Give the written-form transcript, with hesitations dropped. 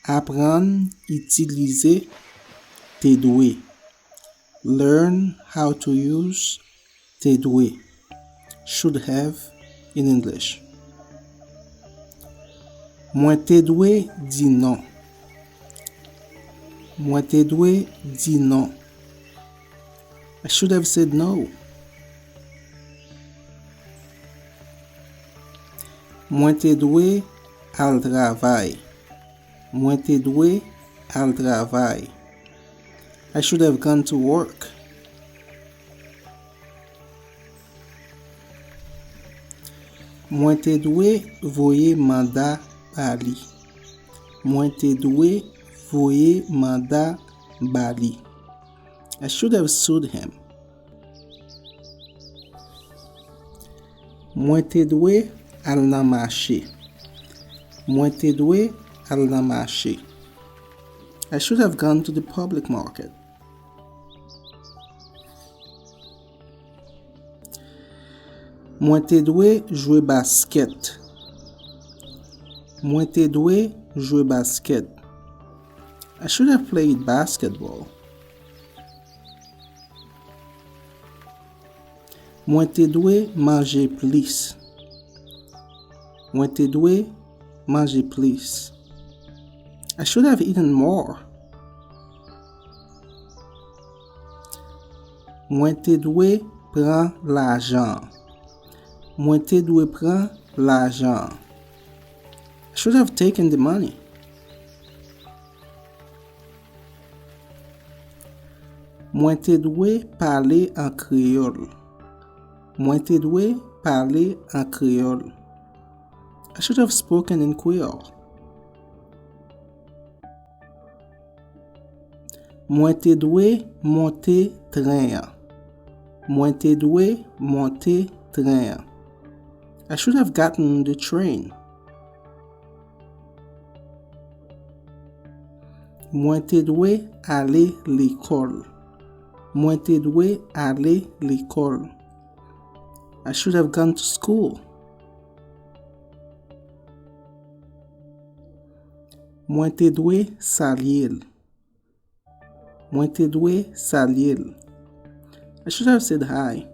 Apprendre, utiliser tes doués. Learn how to use tes doués. Should have in English. Moi te doué dit non. Moi te doué dit non. I should have said no. Moi te doué al travail. Moi te doué al travail. I should have gone to work. Moi te doué voyer mandat bali. Moi te doué voyer mandat bali. I should have sued him. Moi te doué al nan marché. Moi te doué al nan marché. I should have gone to the public market. Moi te doué jouer basket. Moi te doué jouer basket. I should have played basketball. Moi te doué manger plus. Moi te doué manger plus. I should have eaten more. Moi te doué prendre l'argent. Moi te doué prendre l'argent. I should have taken the money. Moi te doué parler en créole. Moi te doué parler en créole. I should have spoken in Creole. Moi te doué monter train. Moi te doué monter train. I should have gotten the train. Moi te doué aller l'école. Moi te doué aller l'école. I should have gone to school. Moi te doué salir. Moi te doué salir. I should have said hi.